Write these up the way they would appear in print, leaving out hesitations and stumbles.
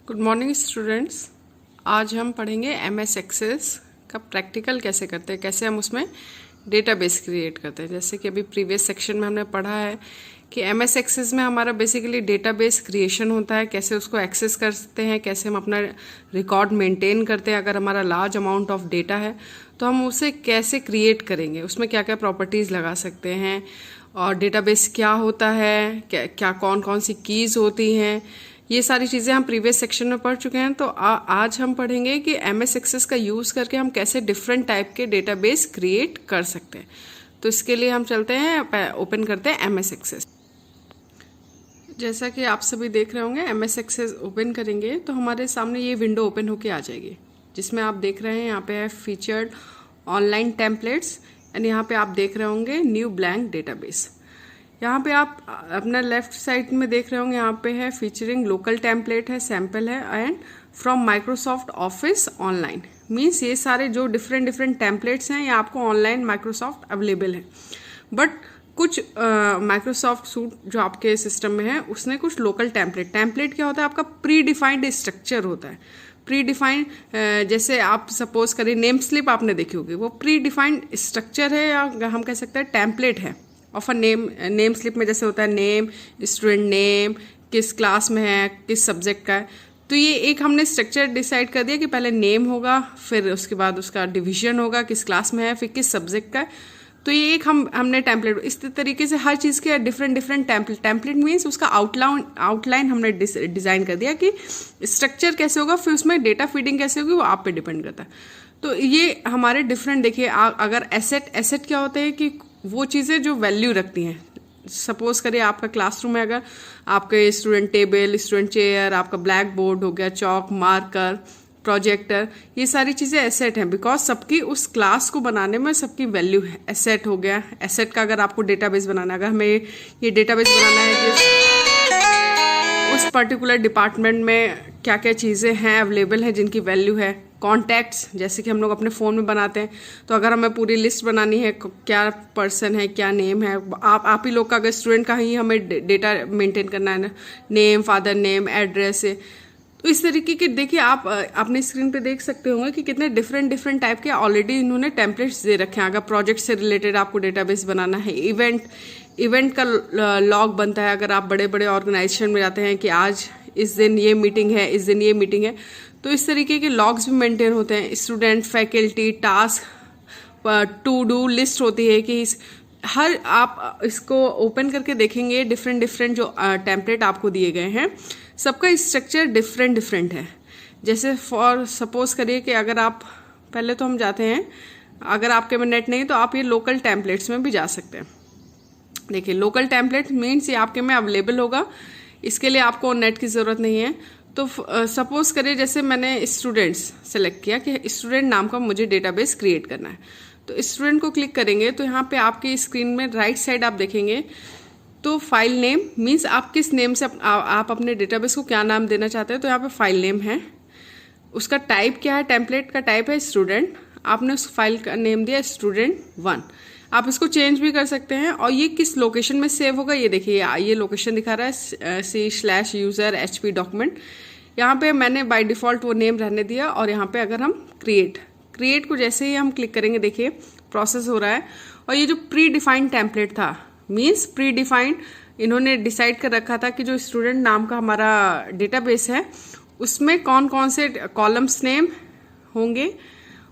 Good morning students. आज हम पढ़ेंगे MS एक्सेस का प्रैक्टिकल कैसे करते हैं, कैसे हम उसमें डेटाबेस क्रिएट करते हैं। जैसे कि अभी प्रीवियस सेक्शन में हमने पढ़ा है कि MS एक्सेस में हमारा बेसिकली डेटाबेस क्रिएशन होता है, कैसे उसको एक्सेस करते हैं, कैसे हम अपना रिकॉर्ड मेंटेन करते हैं। अगर हमारा लार्ज अमाउंट ऑफ डेटा है तो हम उसे कैसे क्रिएट करेंगे, उसमें क्या क्या प्रॉपर्टीज़ लगा सकते हैं, और डेटाबेस क्या होता है, क्या कौन कौन सी कीज़ होती हैं, ये सारी चीज़ें हम प्रीवियस सेक्शन में पढ़ चुके हैं। तो आज हम पढ़ेंगे कि MS एक्सेस का यूज़ करके हम कैसे डिफरेंट टाइप के डेटाबेस क्रिएट कर सकते हैं। तो इसके लिए हम चलते हैं, ओपन करते हैं MS एक्सेस। जैसा कि आप सभी देख रहे होंगे, MS एक्सेस ओपन करेंगे तो हमारे सामने ये विंडो ओपन होके आ जाएगी, जिसमें आप देख रहे हैं यहाँ पे है फीचर्ड ऑनलाइन टेम्पलेट्स, एंड यहाँ पे आप देख रहे होंगे न्यू ब्लैंक डेटाबेस। यहाँ पे आप अपना लेफ्ट साइड में देख रहे होंगे, यहाँ पे है फीचरिंग लोकल टेम्पलेट है, सैम्पल है, and from Microsoft office online. Means ये सारे जो डिफरेंट टेम्पलेट्स हैं ये आपको ऑनलाइन माइक्रोसॉफ्ट अवेलेबल है। बट कुछ माइक्रोसॉफ्ट सूट जो आपके सिस्टम में है उसने कुछ लोकल टेम्पलेट क्या होता है, आपका प्री डिफाइंड स्ट्रक्चर होता है। प्री डिफाइंड जैसे आप सपोज करें नेम स्लिप आपने देखी होगी, वो प्री डिफाइंड स्ट्रक्चर है, या हम कह सकते हैं टेम्पलेट है ऑफ अ नेम स्लिप में जैसे होता है नेम, स्टूडेंट नेम, किस क्लास में है, किस सब्जेक्ट का है। तो ये एक हमने स्ट्रक्चर डिसाइड कर दिया कि पहले नेम होगा, फिर उसके बाद उसका डिवीजन होगा, किस क्लास में है, फिर किस सब्जेक्ट का है। तो ये एक हमने टेम्पलेट, इस तरीके से हर चीज़ के डिफरेंट टेम्पलेट मीन्स उसका आउटलाइन हमने डिज़ाइन कर दिया कि स्ट्रक्चर कैसे होगा, फिर उसमें डेटा फीडिंग कैसे होगी वो आप पे डिपेंड करता है। तो ये हमारे डिफरेंट, देखिए अगर एसेट क्या होता है कि वो चीज़ें जो वैल्यू रखती हैं। सपोज करिए आपका क्लासरूम है, अगर आपके स्टूडेंट टेबल, स्टूडेंट चेयर, आपका ब्लैक बोर्ड हो गया, चौक, मार्कर, प्रोजेक्टर, ये सारी चीज़ें एसेट हैं, बिकॉज सबकी उस क्लास को बनाने में सबकी वैल्यू है। एसेट हो गया, एसेट का अगर आपको डेटाबेस बनाना है, अगर हमें ये डेटाबेस बनाना है कि उस पर्टिकुलर डिपार्टमेंट में क्या क्या चीज़ें हैं अवेलेबल हैं जिनकी वैल्यू है। कॉन्टैक्ट्स जैसे कि हम लोग अपने फ़ोन में बनाते हैं, तो अगर हमें पूरी लिस्ट बनानी है क्या पर्सन है, क्या नेम है, आप ही लोग का अगर स्टूडेंट का ही हमें डेटा मेंटेन करना है ना, नेम, फादर नेम, एड्रेस है। तो इस तरीके के देखिए आप अपनी स्क्रीन पे देख सकते होंगे कि कितने डिफरेंट टाइप के ऑलरेडी इन्होंने टेम्पलेट्स दे रखे हैं। अगर प्रोजेक्ट से रिलेटेड आपको डेटाबेस बनाना है, इवेंट का लॉग बनता है। अगर आप बड़े बड़े ऑर्गेनाइजेशन में जाते हैं कि आज इस दिन ये मीटिंग है, इस दिन ये मीटिंग है, तो इस तरीके के लॉग्स भी मेंटेन होते हैं। Student, faculty, task, to do list होती है कि हर आप इसको ओपन करके देखेंगे डिफरेंट जो टेम्पलेट आपको दिए गए हैं, सबका स्ट्रक्चर डिफरेंट है। जैसे फॉर सपोज करिए कि अगर आप पहले तो हम जाते हैं, अगर आपके में नेट नहीं तो आप ये लोकल टेम्पलेट्स में भी जा सकते हैं। देखिए लोकल टेम्पलेट मीन्स ये आपके में अवेलेबल होगा, इसके लिए आपको नेट की ज़रूरत नहीं है। तो सपोज करिए जैसे मैंने स्टूडेंट्स सेलेक्ट किया कि स्टूडेंट नाम का मुझे डेटाबेस क्रिएट करना है, तो स्टूडेंट को क्लिक करेंगे तो यहाँ पे आपकी स्क्रीन में राइट साइड आप देखेंगे तो फाइल नेम मीन्स आप किस नेम से आप अपने डेटाबेस को क्या नाम देना चाहते हैं। तो यहाँ पे फाइल नेम है, उसका टाइप क्या है, टेम्पलेट का टाइप है स्टूडेंट, आपने उस फाइल का नेम दिया student1। आप इसको चेंज भी कर सकते हैं, और ये किस लोकेशन में सेव होगा ये देखिए, ये लोकेशन दिखा रहा है C/user HP डॉक्यूमेंट। यहाँ पे मैंने बाय डिफ़ॉल्ट वो नेम रहने दिया, और यहाँ पे अगर हम क्रिएट को जैसे ही हम क्लिक करेंगे देखिए प्रोसेस हो रहा है। और ये जो प्री डिफाइंड टेम्पलेट था मीन्स प्री डिफाइंड इन्होंने डिसाइड कर रखा था कि जो स्टूडेंट नाम का हमारा डेटाबेस है उसमें कौन कौन से कॉलम्स नेम होंगे,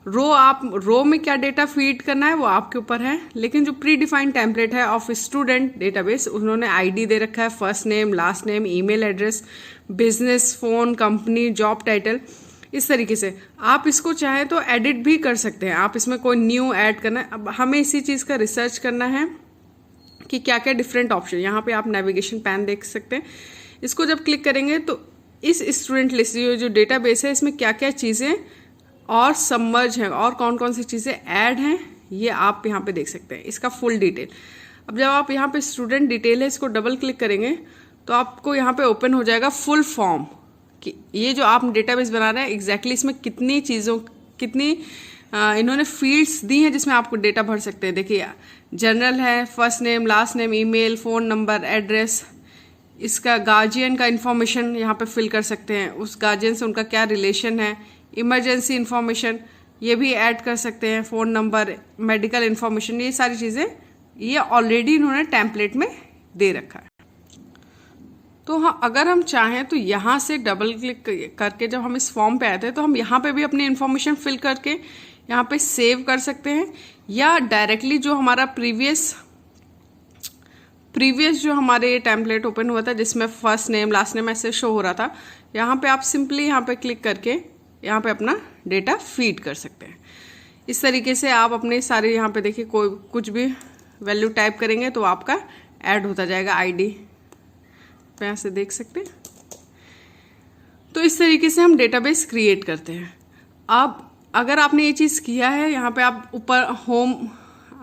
रो में क्या डेटा फीड करना है वो आपके ऊपर है। लेकिन जो प्री डिफाइंड टेम्पलेट है ऑफ स्टूडेंट डेटाबेस, उन्होंने आईडी दे रखा है, first name, last name, email address, business, phone, company, job title. इस तरीके से आप इसको चाहे तो एडिट भी कर सकते हैं, आप इसमें कोई न्यू ऐड करना है। अब हमें इसी चीज़ का रिसर्च करना है कि क्या क्या डिफरेंट ऑप्शन। यहाँ पे आप नेविगेशन पैन देख सकते हैं, इसको जब क्लिक करेंगे तो इस स्टूडेंट लिस्ट जो डेटाबेस है इसमें क्या क्या चीज़ें और सबमर्ज हैं और कौन कौन सी चीज़ें ऐड हैं ये आप यहाँ पे देख सकते हैं, इसका फुल डिटेल। अब जब आप यहाँ पे स्टूडेंट डिटेल है इसको डबल क्लिक करेंगे तो आपको यहाँ पे ओपन हो जाएगा फुल फॉर्म कि ये जो आप डेटाबेस बना रहे हैं एग्जैक्टली इसमें कितनी इन्होंने फील्ड्स दी हैं जिसमें आपको डेटा भर सकते हैं। देखिए जनरल है, first name, last name, email, phone number, address, इसका गार्जियन का इन्फॉर्मेशन यहाँ पे फिल कर सकते हैं, उस गार्जियन से उनका क्या रिलेशन है, इमरजेंसी इन्फॉर्मेशन ये भी ऐड कर सकते हैं, फ़ोन नंबर, मेडिकल इन्फॉर्मेशन, ये सारी चीज़ें ये ऑलरेडी इन्होंने टेम्पलेट में दे रखा है। तो हाँ, अगर हम चाहें तो यहाँ से डबल क्लिक करके जब हम इस फॉर्म पे आए थे तो हम यहाँ पे भी अपनी इन्फॉर्मेशन फिल करके यहाँ पे सेव कर सकते हैं, या डायरेक्टली जो हमारा प्रीवियस जो हमारे टेम्पलेट ओपन हुआ था जिसमें फर्स्ट नेम लास्ट नेम ऐसे शो हो रहा था, यहाँ पे आप सिंपली यहाँ पे क्लिक करके यहाँ पे अपना डेटा फीड कर सकते हैं। इस तरीके से आप अपने सारे यहाँ पे देखिए कोई कुछ भी वैल्यू टाइप करेंगे तो आपका ऐड होता जाएगा आईडी पे, यहाँ से देख सकते हैं। तो इस तरीके से हम डेटाबेस क्रिएट करते हैं। अब अगर आपने ये चीज़ किया है, यहाँ पे आप ऊपर होम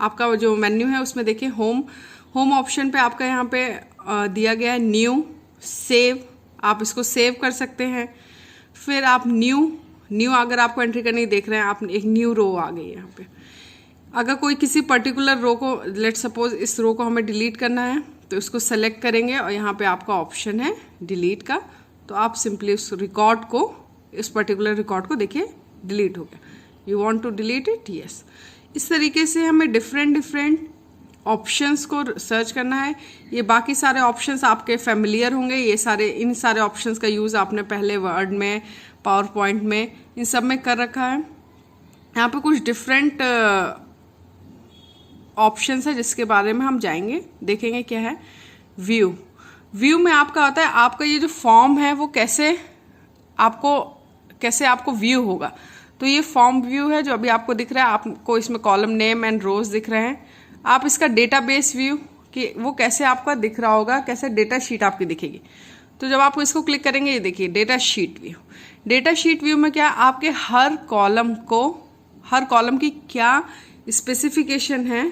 आपका जो मेन्यू है उसमें देखिए होम ऑप्शन पे आपका यहाँ पे दिया गया है न्यू सेव, आप इसको सेव कर सकते हैं। फिर आप न्यू अगर आपको एंट्री करनी देख रहे हैं, आप एक न्यू रो आ गई है यहाँ पे। अगर कोई किसी पर्टिकुलर रो को, लेट सपोज इस रो को हमें डिलीट करना है तो इसको सेलेक्ट करेंगे और यहाँ पे आपका ऑप्शन है डिलीट का, तो आप सिंपली उस रिकॉर्ड को, इस पर्टिकुलर रिकॉर्ड को देखिए डिलीट हो गया। You want to delete it, yes. इस तरीके से हमें डिफरेंट ऑप्शंस को सर्च करना है। ये बाकी सारे ऑप्शंस आपके फेमिलियर होंगे, ये सारे इन सारे ऑप्शंस का यूज़ आपने पहले वर्ड में, पावर पॉइंट में, इन सब में कर रखा है। यहाँ पे कुछ डिफरेंट ऑप्शंस है जिसके बारे में हम जाएंगे, देखेंगे क्या है। व्यू में आपका होता है आपका ये जो फॉर्म है वो कैसे आपको व्यू होगा। तो ये फॉर्म व्यू है जो अभी आपको दिख रहा है, आपको इसमें कॉलम नेम एंड रोज दिख रहे हैं। आप इसका डेटाबेस व्यू कि वो कैसे आपका दिख रहा होगा, कैसे डेटा शीट आपकी दिखेगी। तो जब आप इसको क्लिक करेंगे, ये देखिए data sheet view. Data sheet view में क्या, आपके हर कॉलम की क्या स्पेसिफिकेशन है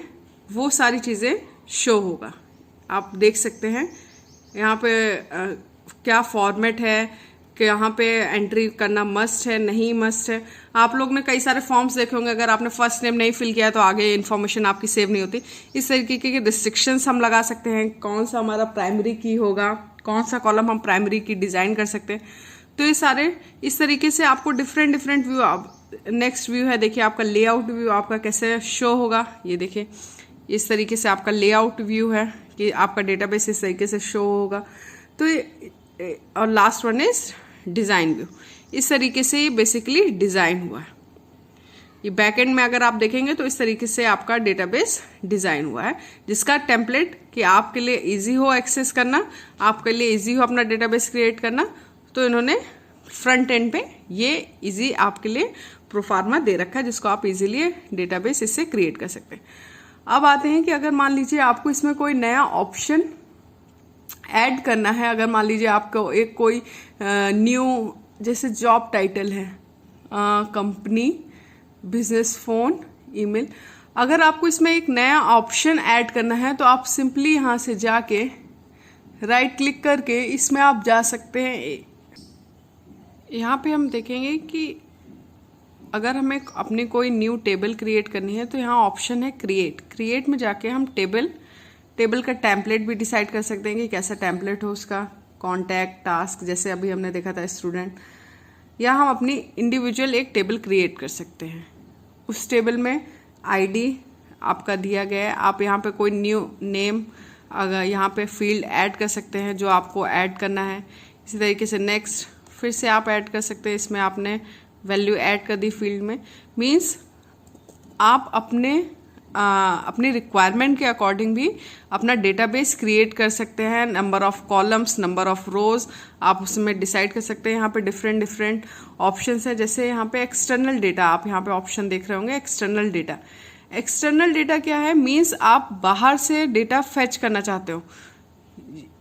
वो सारी चीज़ें शो होगा। आप देख सकते हैं यहाँ पे क्या फॉर्मेट है, कि यहाँ पे एंट्री करना मस्ट है, नहीं मस्ट है। आप लोग ने कई सारे फॉर्म्स देखे होंगे, अगर आपने फर्स्ट नेम नहीं फिल किया तो आगे इन्फॉर्मेशन आपकी सेव नहीं होती। इस तरीके के रिस्ट्रिक्शंस हम लगा सकते हैं, कौन सा हमारा प्राइमरी की होगा, कौन सा कॉलम हम प्राइमरी की डिज़ाइन कर सकते हैं। तो ये सारे इस तरीके से आपको डिफरेंट व्यू। आप नेक्स्ट व्यू है, देखिए आपका लेआउट व्यू आपका कैसे शो होगा। ये देखिए इस तरीके से आपका लेआउट व्यू है कि आपका डेटाबेस इस तरीके से शो होगा। तो और last one is design view. इस तरीके से ये बेसिकली डिज़ाइन हुआ है। ये बैकएंड में अगर आप देखेंगे तो इस तरीके से आपका डेटाबेस डिज़ाइन हुआ है, जिसका टेम्पलेट कि आपके लिए इजी हो एक्सेस करना, आपके लिए इजी हो अपना डेटाबेस क्रिएट करना। तो इन्होंने फ्रंट एंड पे ये इजी आपके लिए प्रोफार्मा दे रखा है, जिसको आप इजीली डेटाबेस इससे क्रिएट कर सकते हैं। अब आते हैं कि अगर मान लीजिए आपको इसमें कोई नया ऑप्शन ऐड करना है, अगर मान लीजिए आपको एक कोई न्यू जैसे जॉब टाइटल है, कंपनी, बिजनेस फ़ोन, ईमेल, अगर आपको इसमें एक नया ऑप्शन ऐड करना है तो आप सिंपली यहाँ से जाके राइट क्लिक करके इसमें आप जा सकते हैं। यहाँ पे हम देखेंगे कि अगर हमें अपनी कोई न्यू टेबल क्रिएट करनी है तो यहाँ ऑप्शन है क्रिएट में जाके हम टेबल का टेम्पलेट भी डिसाइड कर सकते हैं कि कैसा टेम्पलेट हो उसका, कॉन्टैक्ट, टास्क, जैसे अभी हमने देखा था स्टूडेंट, या हम अपनी इंडिविजुअल एक टेबल क्रिएट कर सकते हैं। उस टेबल में आईडी आपका दिया गया है, आप यहाँ पे कोई न्यू नेम अगर यहाँ पे फील्ड ऐड कर सकते हैं जो आपको ऐड करना है। इसी तरीके से नेक्स्ट फिर से आप ऐड कर सकते हैं, इसमें आपने वैल्यू ऐड कर दी फील्ड में। मीन्स आप अपनी रिक्वायरमेंट के अकॉर्डिंग भी अपना डेटाबेस क्रिएट कर सकते हैं। Number of columns, number of रोज आप उसमें डिसाइड कर सकते हैं। यहाँ पे डिफरेंट ऑप्शंस है, जैसे यहाँ पे एक्सटर्नल डेटा, आप यहाँ पे ऑप्शन देख रहे होंगे एक्सटर्नल डेटा क्या है, मीन्स आप बाहर से डेटा फेच करना चाहते हो।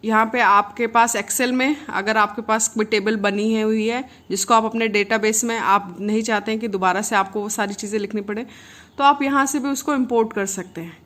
यहाँ पे आपके पास एक्सेल में अगर आपके पास कोई टेबल बनी है हुई है जिसको आप अपने डेटाबेस में आप नहीं चाहते हैं कि दोबारा से आपको वो सारी चीज़ें लिखनी पड़े, तो आप यहाँ से भी उसको इंपोर्ट कर सकते हैं।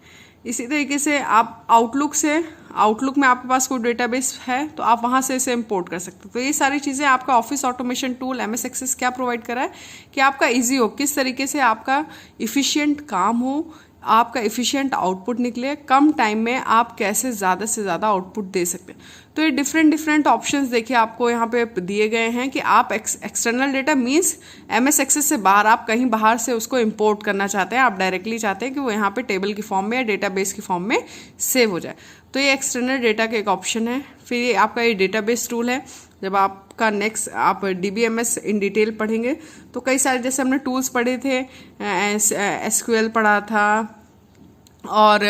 इसी तरीके से आप आउटलुक में आपके पास कोई डेटाबेस है तो आप वहाँ से इसे इंपोर्ट कर सकते हैं। तो ये सारी चीज़ें आपका office automation tool MS access क्या प्रोवाइड कर रहा है कि आपका ईजी हो, किस तरीके से आपका इफ़िशियंट काम हो, आपका एफिशिएंट आउटपुट निकले, कम टाइम में आप कैसे ज़्यादा से ज़्यादा आउटपुट दे सकते हैं। तो ये डिफरेंट ऑप्शंस देखिए आपको यहाँ पे दिए गए हैं कि आप external data means MS access से बाहर, आप कहीं बाहर से उसको इंपोर्ट करना चाहते हैं, आप डायरेक्टली चाहते हैं कि वो यहाँ पे टेबल की फॉर्म में या डेटाबेस की फॉर्म में सेव हो जाए, तो ये एक्सटर्नल डेटा का एक ऑप्शन है। फिर ये आपका ये डेटाबेस टूल है। जब आपका नेक्स्ट आप DBMS इन डिटेल पढ़ेंगे तो कई सारे, जैसे हमने टूल्स पढ़े थे, SQL पढ़ा था और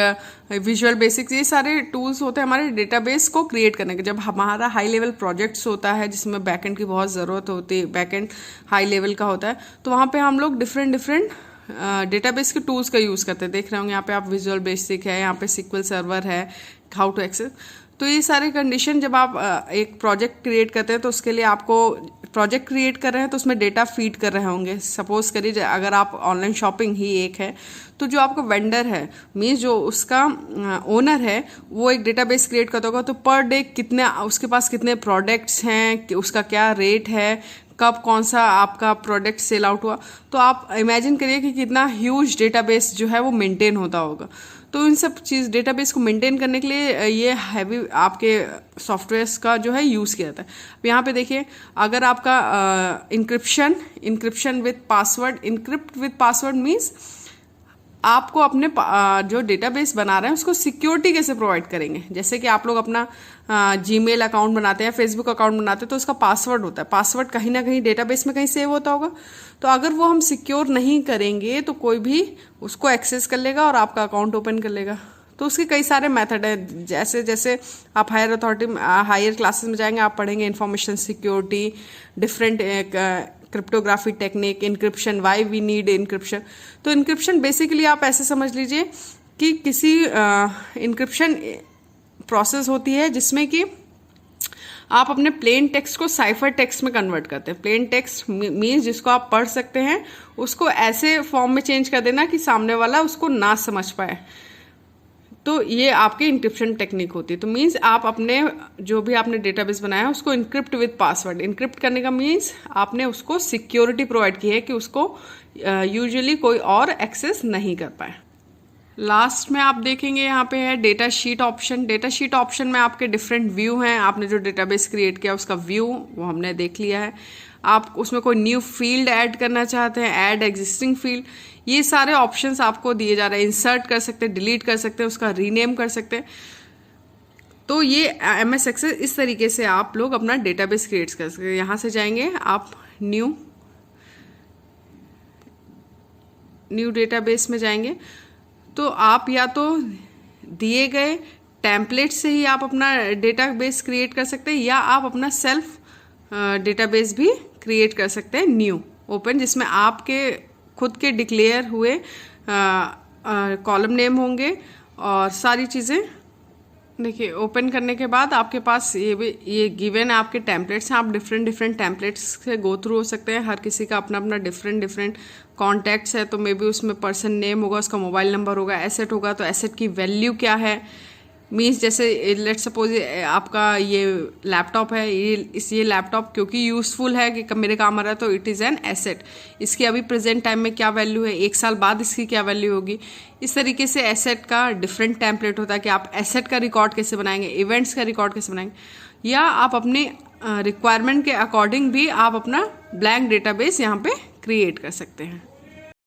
विजुअल बेसिक्स, ये सारे टूल्स होते हैं हमारे डेटाबेस को क्रिएट करने के। जब हमारा हाई लेवल प्रोजेक्ट्स होता है जिसमें बैकएंड की बहुत ज़रूरत होती है, बैकएंड हाई लेवल का होता है, तो वहाँ पे हम लोग डिफरेंट डेटाबेस के टूल्स का यूज़ करते हैं। देख रहे होंगे यहाँ पे आप विजुअल बेसिक है, यहाँ पे SQL सर्वर है, हाउ टू एक्सेस। तो ये सारे कंडीशन जब आप एक प्रोजेक्ट क्रिएट करते हैं तो उसके लिए आपको प्रोजेक्ट क्रिएट कर रहे हैं तो उसमें डेटा फीड कर रहे होंगे। सपोज करिए अगर आप ऑनलाइन शॉपिंग ही एक है तो जो आपका वेंडर है मीन्स जो उसका ओनर है वो एक डेटाबेस क्रिएट करता होगा, तो पर डे कितने उसके पास कितने प्रोडक्ट्स हैं, उसका क्या रेट है, कब कौन सा आपका प्रोडक्ट सेल आउट हुआ, तो आप इमेजिन करिए कि कितना ह्यूज डेटाबेस जो है वो मेंटेन होता होगा। तो इन सब चीज़ डेटाबेस को मेंटेन करने के लिए ये हैवी आपके सॉफ्टवेयर्स का जो है यूज़ किया जाता है। अब यहाँ पे देखिए अगर आपका encryption with password, encrypt with password means आपको अपने जो डेटाबेस बना रहे हैं उसको सिक्योरिटी कैसे प्रोवाइड करेंगे। जैसे कि आप लोग अपना जीमेल अकाउंट बनाते हैं, फेसबुक अकाउंट बनाते हैं, तो उसका पासवर्ड होता है, पासवर्ड कहीं ना कहीं डेटाबेस में कहीं सेव होता होगा। तो अगर वो हम सिक्योर नहीं करेंगे तो कोई भी उसको एक्सेस कर लेगा और आपका अकाउंट ओपन कर लेगा। तो उसके कई सारे मेथड हैं। जैसे जैसे आप हायर क्लासेस में जाएंगे आप पढ़ेंगे information security, different cryptography technique, encryption, why we need encryption. तो इनक्रिप्शन बेसिकली आप ऐसे समझ लीजिए कि किसी इनक्रिप्शन प्रोसेस होती है जिसमें कि आप अपने प्लेन टेक्स्ट को साइफर टेक्स्ट में कन्वर्ट करते हैं। प्लेन टेक्स्ट मीन्स जिसको आप पढ़ सकते हैं उसको ऐसे फॉर्म में चेंज कर देना कि सामने वाला उसको ना समझ पाए। तो ये आपकी इंक्रिप्शन टेक्निक होती है। तो मीन्स आप अपने जो भी आपने डेटाबेस बनाया है उसको इनक्रिप्ट विद पासवर्ड, इनक्रिप्ट करने का मीन्स आपने उसको सिक्योरिटी प्रोवाइड की है कि उसको यूजुअली कोई और एक्सेस नहीं कर पाए। लास्ट में आप देखेंगे यहाँ पे है data sheet option. Data sheet option में आपके डिफरेंट व्यू हैं। आपने जो डेटाबेस क्रिएट किया उसका व्यू वो हमने देख लिया है। आप उसमें कोई न्यू फील्ड ऐड करना चाहते हैं, ऐड एग्जिस्टिंग फील्ड, ये सारे ऑप्शंस आपको दिए जा रहे हैं। इंसर्ट कर सकते हैं, डिलीट कर सकते हैं, उसका रीनेम कर सकते हैं। तो ये MS एक्सेस इस तरीके से आप लोग अपना डेटाबेस क्रिएट कर सकते हैं। यहाँ से जाएंगे आप न्यू डेटाबेस में जाएंगे तो आप या तो दिए गए टेम्पलेट से ही आप अपना डेटाबेस क्रिएट कर सकते हैं या आप अपना सेल्फ डेटाबेस भी क्रिएट कर सकते हैं न्यू ओपन, जिसमें आपके खुद के डिक्लेयर हुए कॉलम नेम होंगे और सारी चीज़ें। देखिए ओपन करने के बाद आपके पास ये गिवन है आपके टेम्पलेट्स हैं। आप डिफरेंट टेम्पलेट्स से गो थ्रू हो सकते हैं। हर किसी का अपना अपना डिफरेंट कॉन्टैक्ट्स है, तो मे बी उसमें पर्सन नेम होगा, उसका मोबाइल नंबर होगा, एसेट होगा तो एसेट की वैल्यू क्या है। मीन्स जैसे लेट सपोज आपका ये लैपटॉप है, ये लैपटॉप क्योंकि यूज़फुल है कि मेरे काम आ रहा है तो इट इज़ एन एसेट। इसकी अभी प्रेजेंट टाइम में क्या वैल्यू है, 1 साल बाद इसकी क्या वैल्यू होगी। इस तरीके से एसेट का डिफरेंट टेम्पलेट होता है कि आप एसेट का रिकॉर्ड कैसे बनाएंगे, इवेंट्स का रिकॉर्ड कैसे बनाएंगे, या आप अपनी रिक्वायरमेंट के अकॉर्डिंग भी आप अपना ब्लैंक डेटाबेस यहाँ पे क्रिएट कर सकते हैं।